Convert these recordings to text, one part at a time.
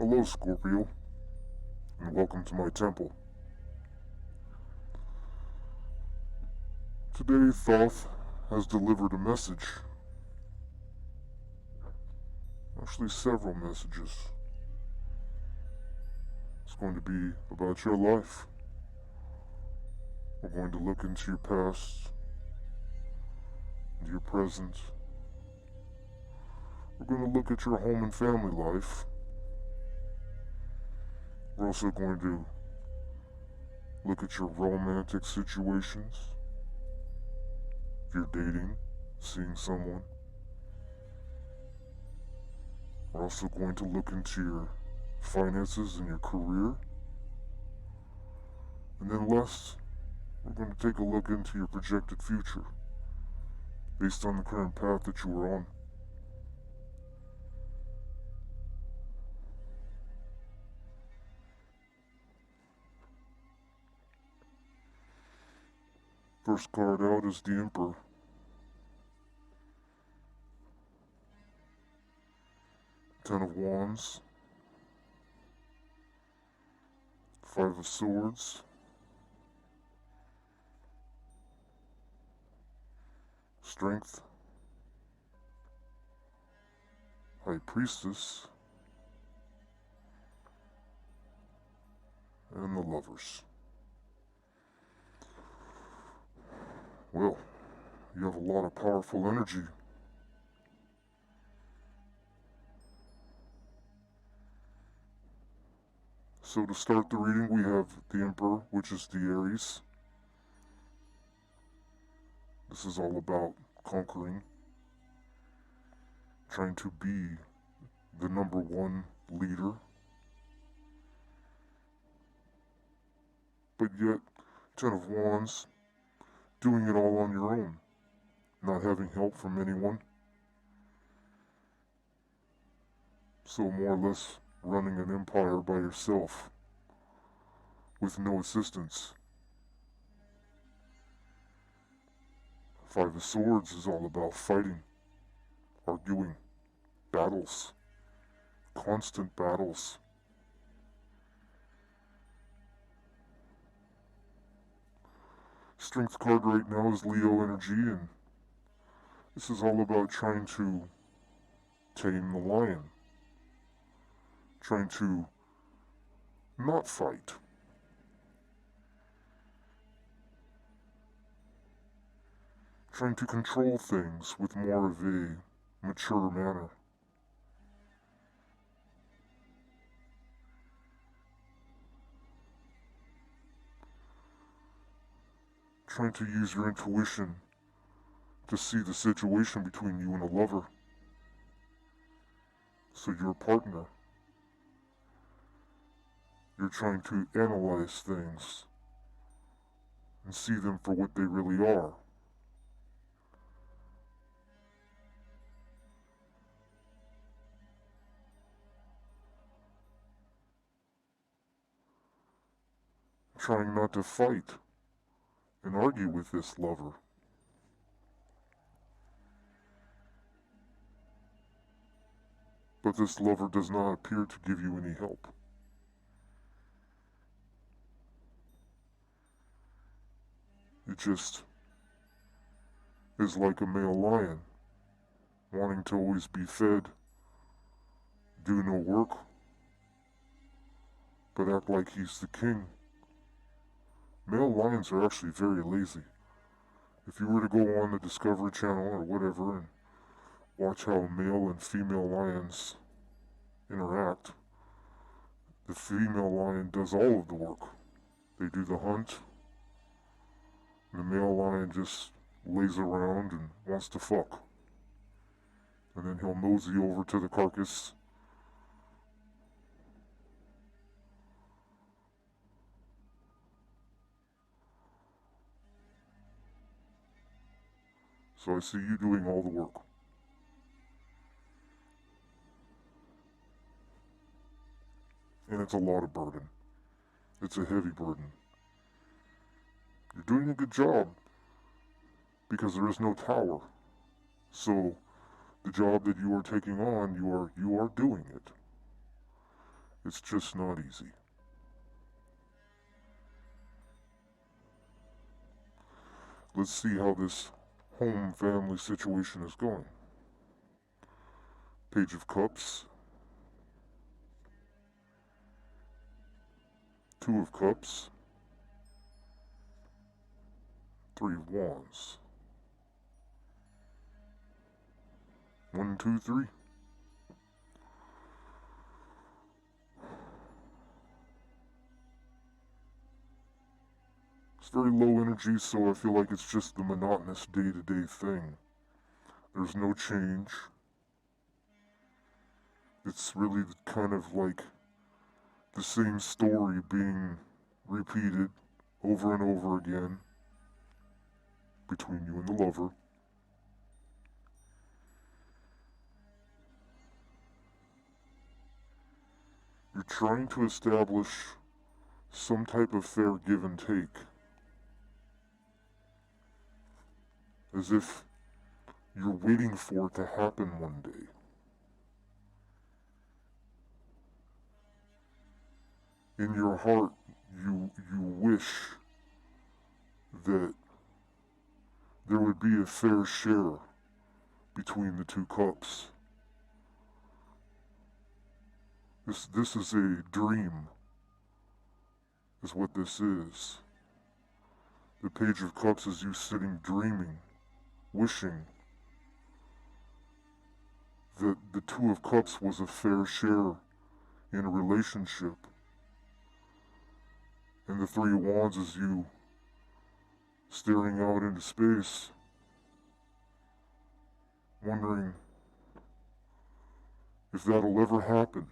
Hello, Scorpio, and welcome to my temple. Today, Thoth has delivered a message. Actually, several messages. It's going to be about your life. We're going to look into your past, into your present. We're going to look at your home and family life. We're also going to look at your romantic situations. If you're dating, seeing someone. We're also going to look into your finances and your career. And then last, we're going to take a look into your projected future based on the current path that you are on. First card out is the Emperor. Ten of Wands. Five of Swords. Strength. High Priestess. And the Lovers. Well, you have a lot of powerful energy. So to start the reading, we have the Emperor, which is the Aries. This is all about conquering, trying to be the number one leader, but yet, Ten of Wands, doing it all on your own, not having help from anyone. So more or less running an empire by yourself, with no assistance. Five of Swords is all about fighting, arguing, battles, constant battles. Strength card right now is Leo energy, and this is all about trying to tame the lion, trying to not fight. Trying to control things with more of a mature manner. Trying to use your intuition to see the situation between you and a lover. So you're a partner. You're trying to analyze things and see them for what they really are. Trying not to fight and argue with this lover. But this lover does not appear to give you any help. It just is like a male lion, wanting to always be fed, do no work, but act like he's the king. Male lions are actually very lazy. If you were to go on the Discovery Channel or whatever and watch how male and female lions interact, the female lion does all of the work. They do the hunt. The male lion just lays around and wants to fuck. And then he'll mosey over to the carcass. So I see you doing all the work. And it's a lot of burden. It's a heavy burden. You're doing a good job because there is no tower. So the job that you are taking on, you are doing it. It's just not easy. Let's see how this home family situation is going. Page of Cups. Two of Cups. Three of Wands. 1, 2, 3. It's very low energy, so I feel like it's just the monotonous day-to-day thing. There's no change. It's really kind of like the same story being repeated over and over again between you and the lover. You're trying to establish some type of fair give and take, as if you're waiting for it to happen one day. In your heart, you wish that there would be a fair share between the two cups. This is a dream, is what this is. The Page of Cups is you sitting dreaming, wishing that the Two of Cups was a fair share in a relationship. And the Three of Wands is you staring out into space, wondering if that'll ever happen.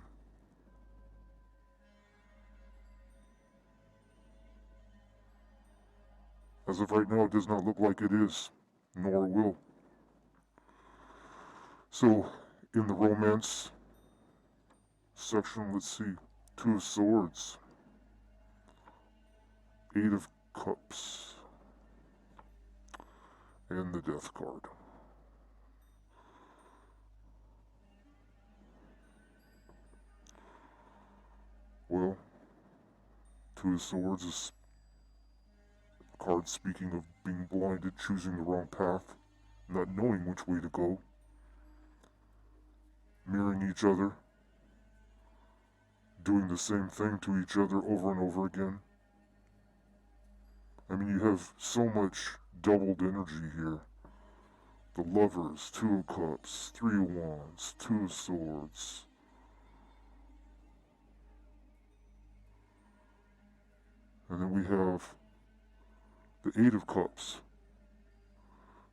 As of right now, it does not look like it is, nor will. So, in the romance section, let's see. Two of Swords. Eight of Cups. And the Death card. Well, Two of Swords is a card speaking of being blinded, choosing the wrong path, not knowing which way to go, mirroring each other, doing the same thing to each other over and over again. I mean, you have so much doubled energy here. The Lovers, Two of Cups, Three of Wands, Two of Swords. And then we have the Eight of Cups.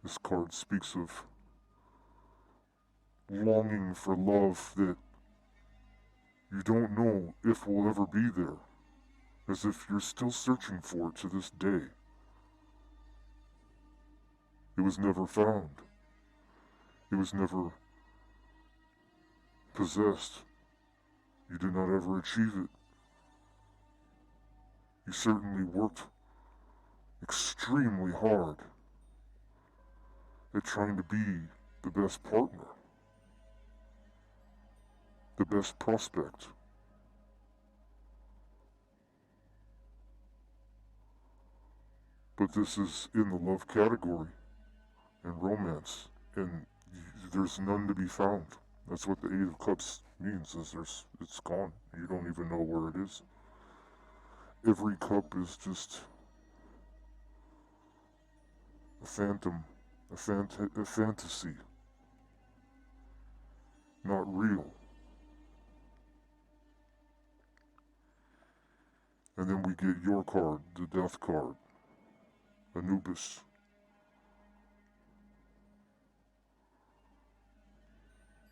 This card speaks of longing for love that you don't know if will ever be there, as if you're still searching for it to this day. It was never found. It was never possessed. You did not ever achieve it. You certainly worked extremely hard at trying to be the best partner, the best prospect. But this is in the love category and romance, and there's none to be found. That's what the Eight of Cups means, is it's gone. You don't even know where it is. Every cup is just a phantom, a fantasy, not real. And then we get your card, the Death card, Anubis.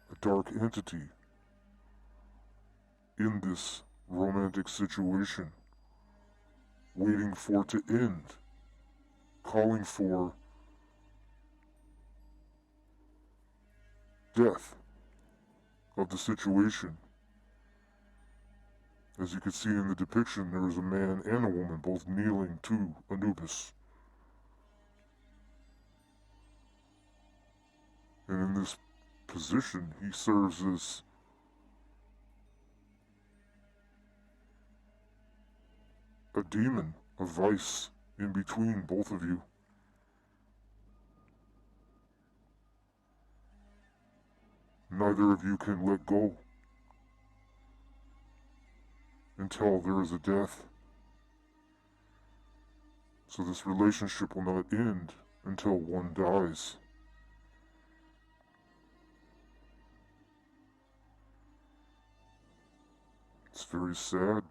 A dark entity in this romantic situation, waiting for it to end, calling for death of the situation. As you can see in the depiction, there is a man and a woman both kneeling to Anubis. And in this position, he serves as a demon, a vice in between both of you. Neither of you can let go until there is a death. So this relationship will not end until one dies. It's very sad.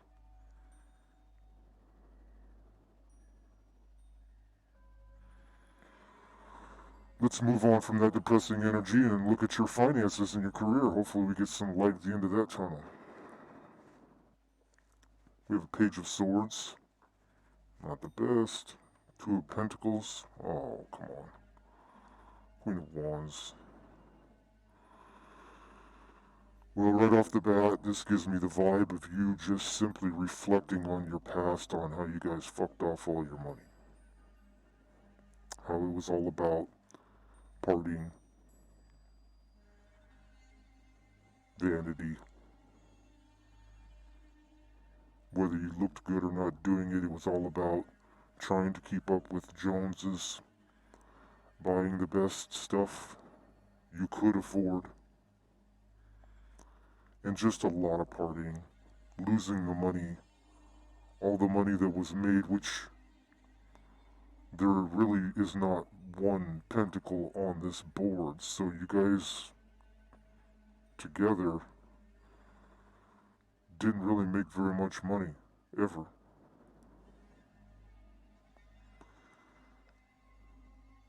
Let's move on from that depressing energy and look at your finances and your career. Hopefully we get some light at the end of that tunnel. We have a Page of Swords. Not the best. Two of Pentacles. Oh, come on. Queen of Wands. Well, right off the bat, this gives me the vibe of you just simply reflecting on your past, on how you guys fucked off all your money. How it was all about partying, vanity. Whether you looked good or not doing it, it was all about trying to keep up with Joneses, buying the best stuff you could afford, and just a lot of partying, losing the money, all the money that was made, which there really is not one pentacle on this board, so you guys together didn't really make very much money, ever.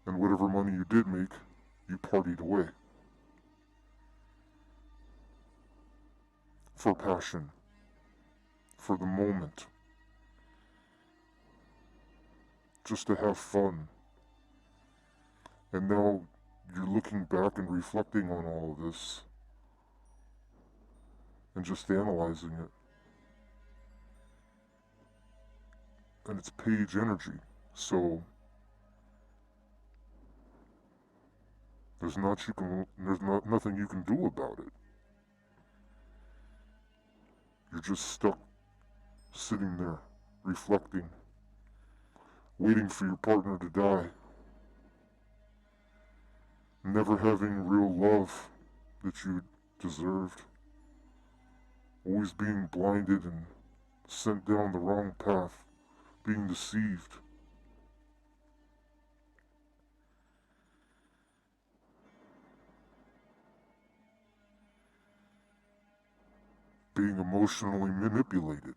And whatever money you did make, you partied away. For passion. For the moment. Just to have fun. And now you're looking back and reflecting on all of this. And just analyzing it. And it's page energy, so there's nothing you can do about it. You're just stuck sitting there, reflecting, waiting for your partner to die, never having real love that you deserved, always being blinded and sent down the wrong path, being deceived. Being emotionally manipulated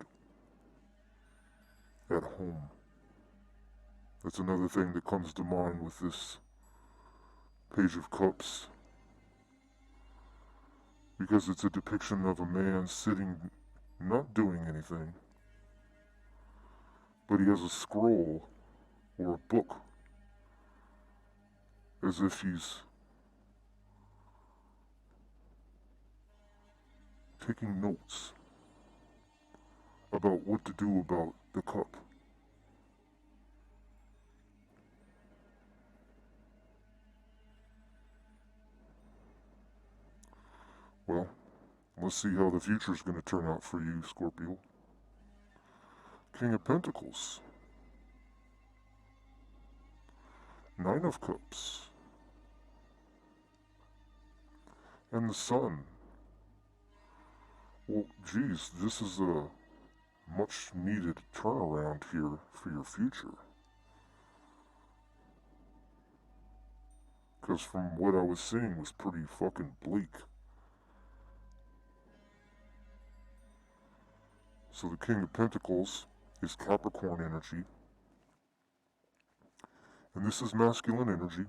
at home. That's another thing that comes to mind with this Page of Cups. Because it's a depiction of a man sitting, not doing anything, but he has a scroll or a book, as if he's taking notes about what to do about the cup. Well, let's see how the future's going to turn out for you, Scorpio. King of Pentacles. Nine of Cups. And the Sun. Well, geez, this is a much needed turnaround here for your future. Because from what I was seeing was pretty fucking bleak. So the King of Pentacles is Capricorn energy. And this is masculine energy.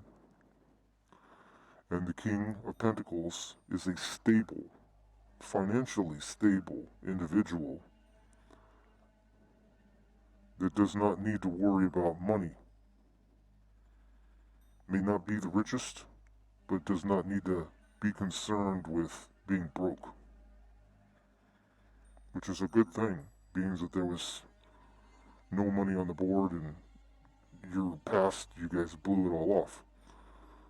And the King of Pentacles is a stable, financially stable individual that does not need to worry about money. May not be the richest, but does not need to be concerned with being broke. Which is a good thing, being that there was no money on the board and your past, you guys blew it all off.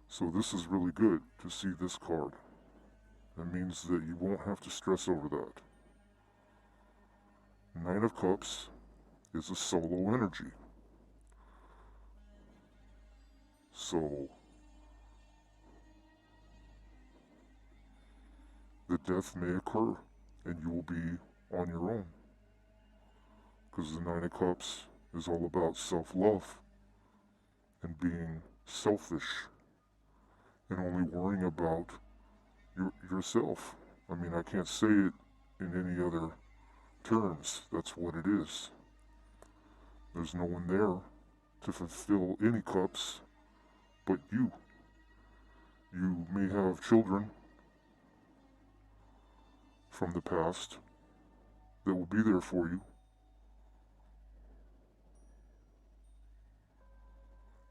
So this is really good to see this card. That means that you won't have to stress over that. Nine of Cups is a solo energy. So the death may occur and you will be on your own. Because the Nine of Cups is all about self-love and being selfish and only worrying about yourself. I mean, I can't say it in any other terms. That's what it is. There's no one there to fulfill any cups but you. You may have children from the past that will be there for you.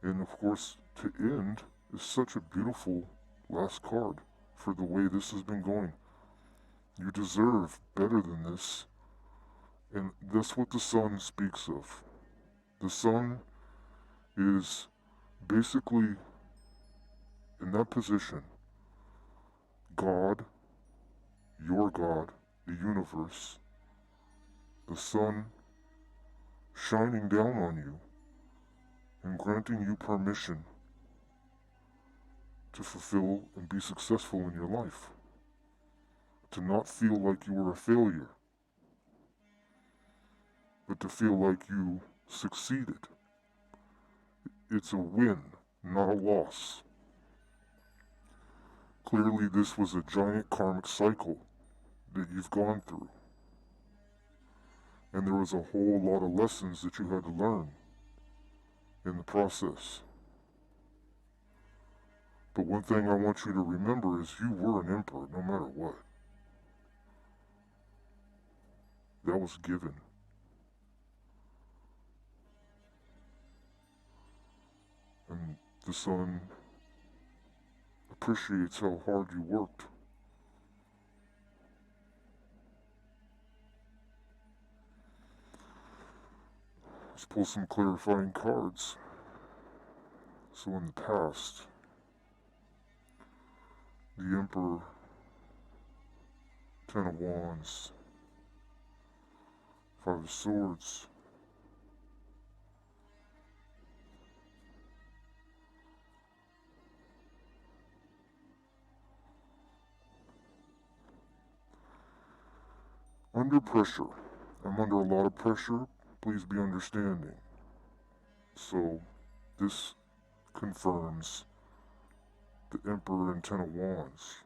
And of course, to end is such a beautiful last card for the way this has been going. You deserve better than this. And that's what the sun speaks of. The sun is basically in that position. God, your God, the universe, the sun shining down on you and granting you permission to fulfill and be successful in your life. To not feel like you were a failure, but to feel like you succeeded. It's a win, not a loss. Clearly, this was a giant karmic cycle that you've gone through. And there was a whole lot of lessons that you had to learn in the process. But one thing I want you to remember is you were an emperor no matter what. That was given. And the sun appreciates how hard you worked. Let's pull some clarifying cards. So in the past, the Emperor, Ten of Wands, Five of Swords, under pressure. I'm under a lot of pressure. Please be understanding. So this confirms the Emperor and Ten of Wands.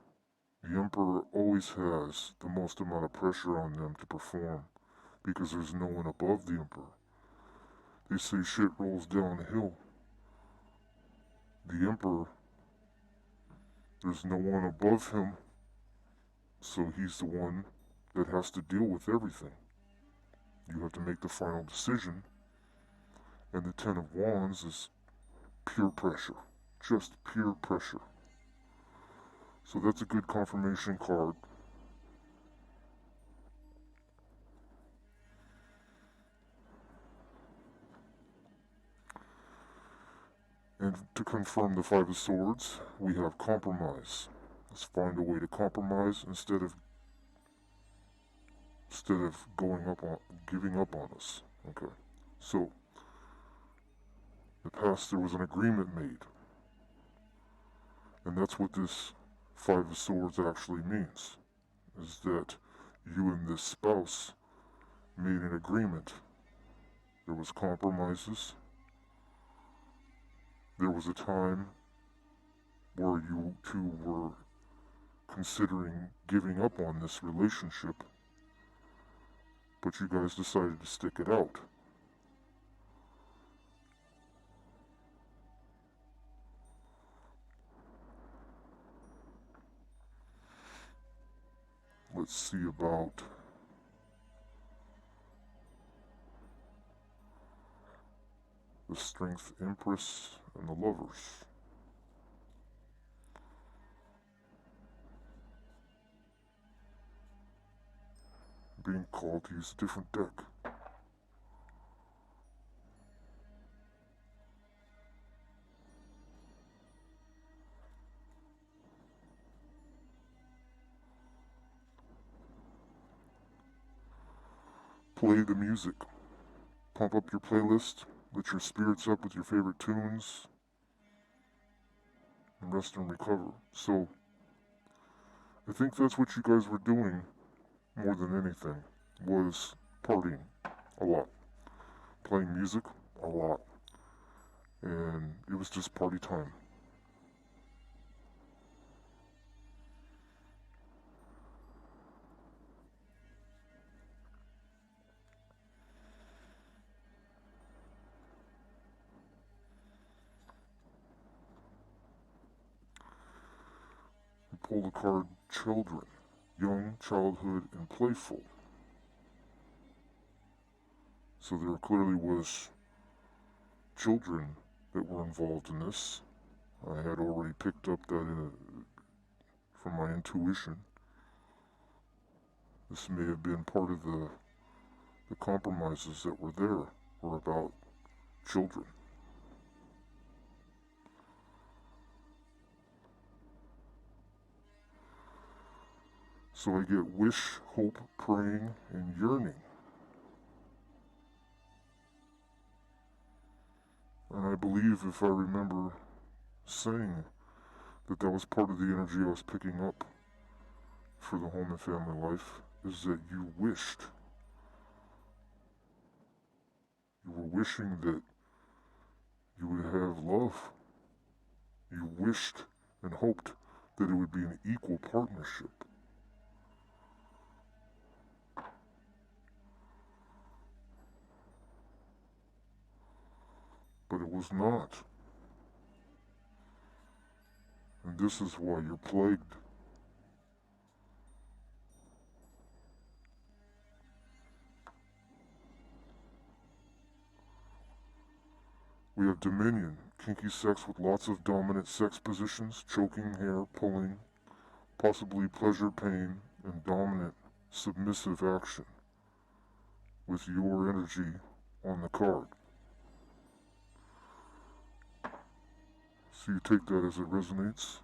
The Emperor always has the most amount of pressure on them to perform because there's no one above the Emperor. They say shit rolls down the hill. The Emperor, there's no one above him, so he's the one that has to deal with everything. You have to make the final decision, and the Ten of Wands is pure pressure, just pure pressure. So that's a good confirmation card. And to confirm the Five of Swords, we have compromise. Let's find a way to compromise instead of giving up on us. Okay. So, in the past there was an agreement made. And that's what this Five of Swords actually means. Is that you and this spouse made an agreement. There was compromises. There was a time where you two were considering giving up on this relationship, but you guys decided to stick it out. Let's see about the Strength Empress and the Lovers. Being called to use a different deck. Play the music. pump up your playlist, let your spirits up with your favorite tunes, and rest and recover. So, I think that's what you guys were doing more than anything, was partying a lot, playing music a lot, and it was just party time. We pull the card children, young, childhood, and playful. So there clearly was children that were involved in this. I had already picked up that from my intuition. This may have been part of the compromises that were there were about children. So I get wish, hope, praying, and yearning. And I believe, if I remember saying, that was part of the energy I was picking up for the home and family life, is that you wished. You were wishing that you would have love. You wished and hoped that it would be an equal partnership. But it was not. And this is why you're plagued. We have dominion, kinky sex with lots of dominant sex positions, choking, hair, pulling, possibly pleasure, pain, and dominant submissive action with your energy on the card. So you take that as it resonates.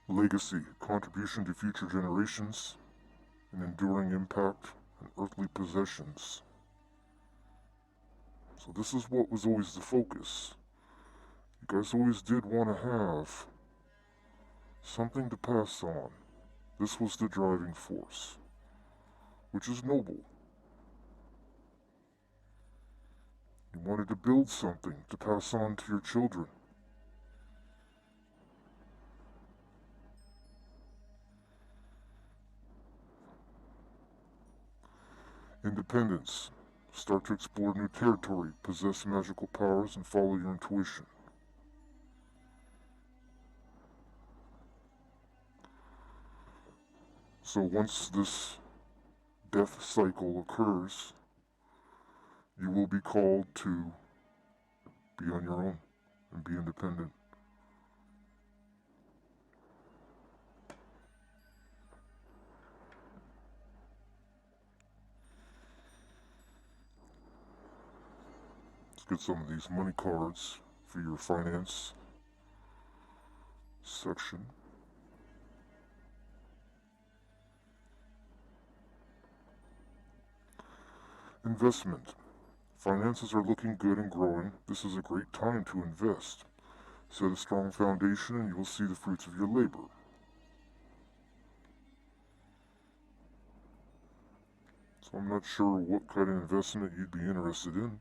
Legacy, contribution to future generations, an enduring impact, and earthly possessions. So this is what was always the focus. You guys always did want to have something to pass on. This was the driving force, which is noble. You wanted to build something to pass on to your children. Independence. Start to explore new territory, possess magical powers, and follow your intuition. So once this death cycle occurs, you will be called to be on your own and be independent. Let's get some of these money cards for your finance section. Investment. Finances are looking good and growing. This is a great time to invest. Set a strong foundation and you will see the fruits of your labor. So I'm not sure what kind of investment you'd be interested in.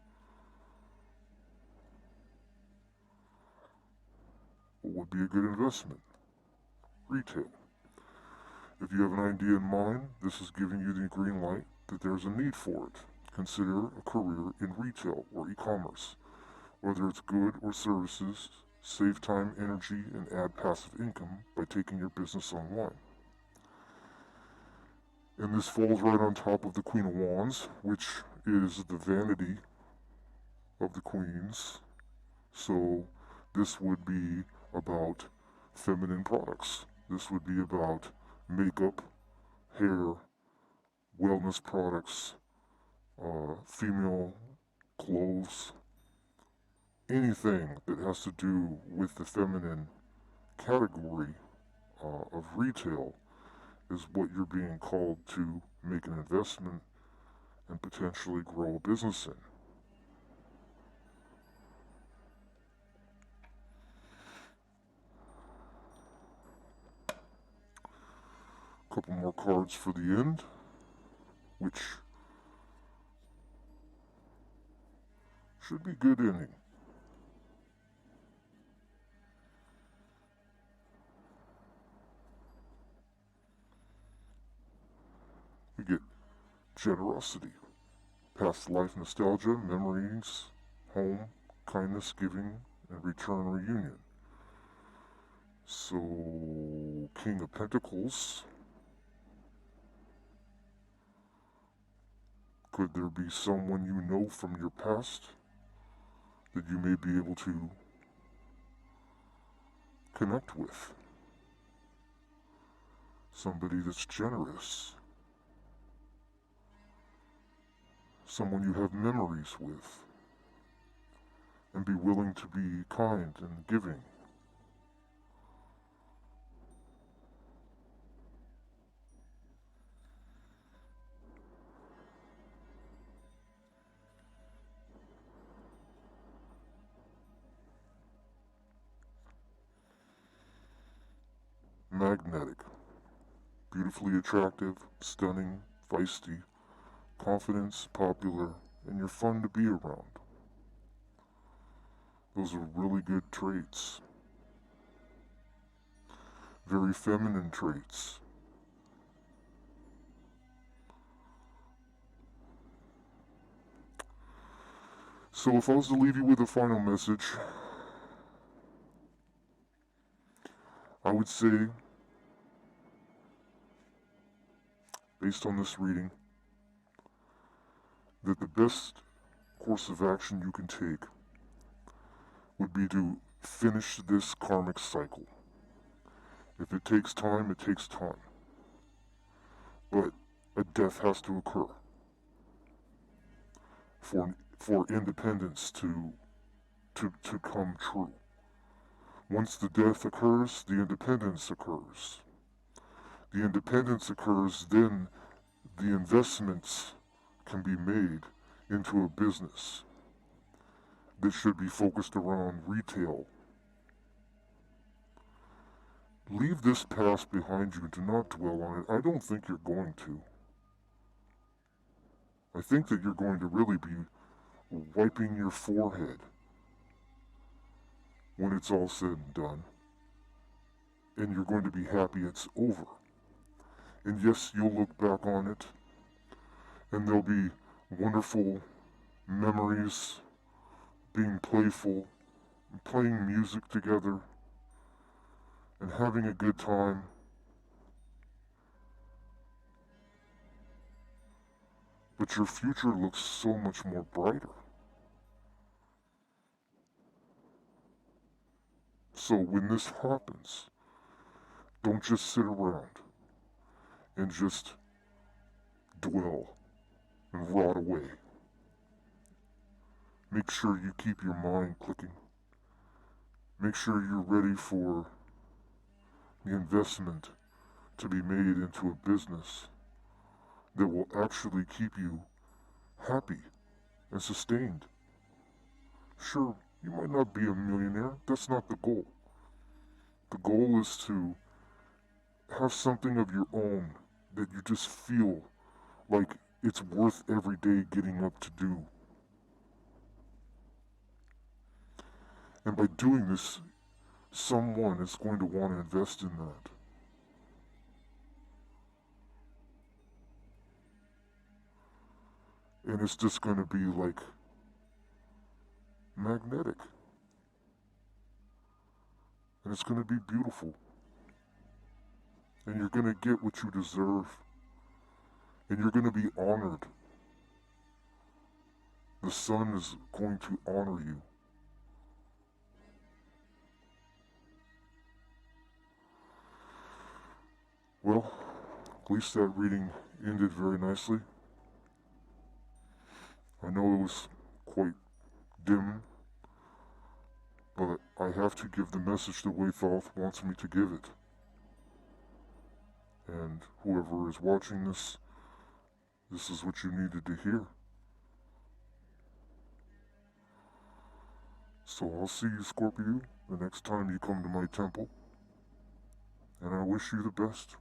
What would be a good investment? Retail. If you have an idea in mind, this is giving you the green light that there's a need for it. Consider a career in retail or e-commerce. Whether it's good or services, save time, energy, and add passive income by taking your business online. And this falls right on top of the Queen of Wands, which is the vanity of the queens. So this would be about feminine products. This would be about makeup, hair, wellness products, female clothes, anything that has to do with the feminine category of retail is what you're being called to make an investment and potentially grow a business in. A couple more cards for the end, which should be good ending. We get generosity, past life nostalgia, memories, home, kindness, giving, and return reunion. So, King of Pentacles. Could there be someone you know from your past that you may be able to connect with? Somebody that's generous. Someone you have memories with. And be willing to be kind and giving. Magnetic. Beautifully attractive, stunning, feisty, confidence, popular, and you're fun to be around. Those are really good traits. Very feminine traits. So if I was to leave you with a final message, I would say, based on this reading, that the best course of action you can take would be to finish this karmic cycle. If it takes time, it takes time. But a death has to occur for independence to come true. Once the death occurs, the independence occurs. The independence occurs, then the investments can be made into a business that should be focused around retail. Leave this past behind you and do not dwell on it. I don't think you're going to. I think that you're going to really be wiping your forehead when it's all said and done. And you're going to be happy it's over. And yes, you'll look back on it, and there'll be wonderful memories, being playful, and playing music together, and having a good time. But your future looks so much more brighter. So when this happens, don't just sit around and just dwell and rot away. Make sure you keep your mind clicking. Make sure you're ready for the investment to be made into a business that will actually keep you happy and sustained. Sure, you might not be a millionaire. That's not the goal. The goal is to have something of your own that you just feel like it's worth every day getting up to do. And by doing this, someone is going to want to invest in that. And it's just going to be like magnetic. And it's going to be beautiful. And you're going to get what you deserve. And you're going to be honored. The sun is going to honor you. Well, at least that reading ended very nicely. I know it was quite dim, but I have to give the message the way Thoth wants me to give it. And whoever is watching this is what you needed to hear. So I'll see you, Scorpio, the next time you come to my temple. And I wish you the best.